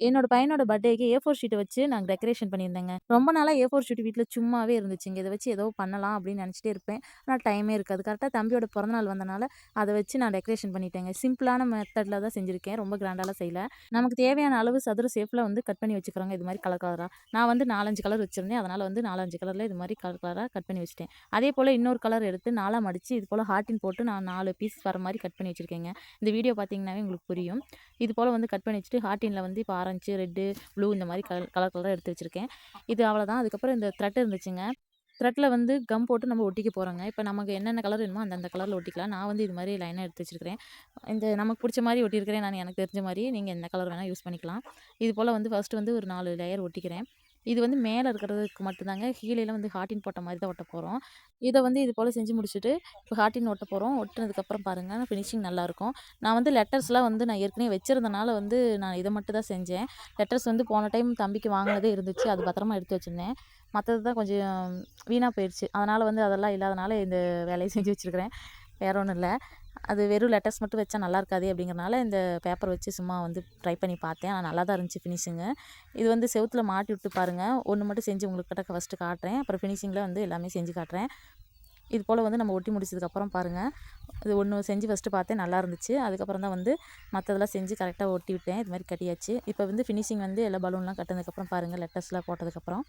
என்னோட பையனோட பர்த்டேக்கு ஏ4 ஷீட்ட வச்சு நான் டெக்கரேஷன் பண்ணியிருந்தேங்க. ரொம்ப நாளா ஏ4 ஷீட் வீட்ல சும்மாவே இருந்துச்சுங்க. இத வச்சு ஏதோ பண்ணலாம் அப்படின்னு நெனச்சுட்டே இருப்பேன். ஆனா டைமே இருக்காது. கரெக்ட்டா தம்பியோட பிறந்தநாள் வந்தனால, அத வச்சு நான் டெக்கரேஷன் பண்ணிட்டேங்க. சிம்பிளான மெத்தட்ல தான் செஞ்சிருக்கேன். ரொம்ப கிராண்டாலாம் செய்யல. நமக்கு தேவையான அளவு சதுர ஷேப்ல வந்து கட் பண்ணி வச்சுக்கிறோங்க. இது மாரி கலர் கலரா. நான் வந்து 4, 5 கலர் வச்சிருந்தேன். அதனால வந்து 4, 5 கலர்ல இது மாரி கலர் கலரா கட் பண்ணி வச்சுட்டேன். அதேபோல இன்னொரு கலர் எடுத்து 4ஆ மடிச்சு, இது போல ஹார்டின் போட்டு நான் 4 பீஸ் வர மாரி கட் பண்ணி வச்சிருக்கேங்க. இந்த வீடியோ பார்த்தீங்கன்னாவே உங்களுக்கு புரியும். இது போல வந்து கட் பண்ணி வச்சுட்டு, ஹார்டின்ல வந்து இப்போ ஆரஞ்சு, ரெட்டு, ப்ளூ இந்த மாரி கலர் கலரா எடுத்து வச்சிருக்கேன். இது அவ்வளோதான். அதுக்கப்புறம் இந்த த்ரெட் இருந்துச்சுங்க. த்ரெட்ல வந்து கம் போட்டு நம்ம ஒட்டிக்க போறோங்க. இப்ப நமக்கு என்னென்ன கலர் வேணுமோ அந்தந்த கலர்ல ஒட்டிக்கலாம். நான் வந்து இது மாரி லைனா எடுத்து வச்சிருக்கிறேன். இந்த நமக்கு புடிச்ச மாரி ஒட்டியிருக்கிறேன் நான் எனக்கு தெரிஞ்ச மாரி. நீங்க எந்த கலர் வேணா யூஸ் பண்ணிக்கலாம். இது போல வந்து ஃபர்ஸ்ட் வந்து ஒரு 4 லேயர் ஒட்டிக்கிறேன். இது வந்து மேல இருக்கிறதுக்கு மட்டும் தாங்க. கீழேலாம் வந்து ஹார்டின் போட்ட மாரி தான் ஒட்ட போறோம். இத வந்து இது போல செஞ்சு முடிச்சுட்டு, இப்ப ஹார்டின் ஒட்ட போறோம். ஒட்டுனதுக்கப்புறம் பாருங்க ஃபினிஷிங் நல்லாயிருக்கும். நான் வந்து லெட்டர்ஸ்லாம் வந்து நான் ஏற்கனவே வச்சிருந்தனால வந்து நான் இத மட்டும் தான் செஞ்சேன். லெட்டர்ஸ் வந்து போன டைம் தம்பிக்கு வாங்குனதே இருந்துச்சு. அது பத்திரமா எடுத்து வச்சிருந்தேன். மத்தது தான் கொஞ்சம் வீணா போயிருச்சு. அதனால வந்து அதெல்லாம் இல்லாதனால இந்த வேலைய செஞ்சு வச்சிருக்கிறேன். வேற ஒண்ணும் இல்ல. அது வெறும் லெட்டர்ஸ் மட்டும் வச்சா நல்லா இருக்காதே அப்படிங்கிறனால இந்த பேப்பர் வச்சு சும்மா வந்து ட்ரை பண்ணி பார்த்தேன். ஆனா நல்லா தான் இருந்துச்சு ஃபினிஷிங்கு. இது வந்து செவுத்துல மாட்டி விட்டு பாருங்க. ஒண்ணு மட்டும் செஞ்சு உங்கள்கிட்ட ஃபர்ஸ்ட்டு காட்டுறேன். அப்புறம் ஃபினிஷிங்ல வந்து எல்லாமே செஞ்சு காட்டுறேன். இது போல வந்து நம்ம ஒட்டி முடிச்சதுக்கப்புறம் பாருங்க. இது ஒண்ணு செஞ்சு ஃபர்ஸ்ட்டு பார்த்தேன் நல்லா இருந்துச்சு. அதுக்கப்புறம் தான் வந்து மத்ததெல்லாம் செஞ்சு கரெக்ட்டா ஒட்டி விட்டேன். இது மாரி கட்டியாச்சு. இப்ப வந்து ஃபினிஷிங் வந்து எல்லா பலூன்லாம் கட்டுனதுக்கப்புறம் பாருங்க லெட்டர்ஸ்லாம் போட்டதுக்கப்புறம்.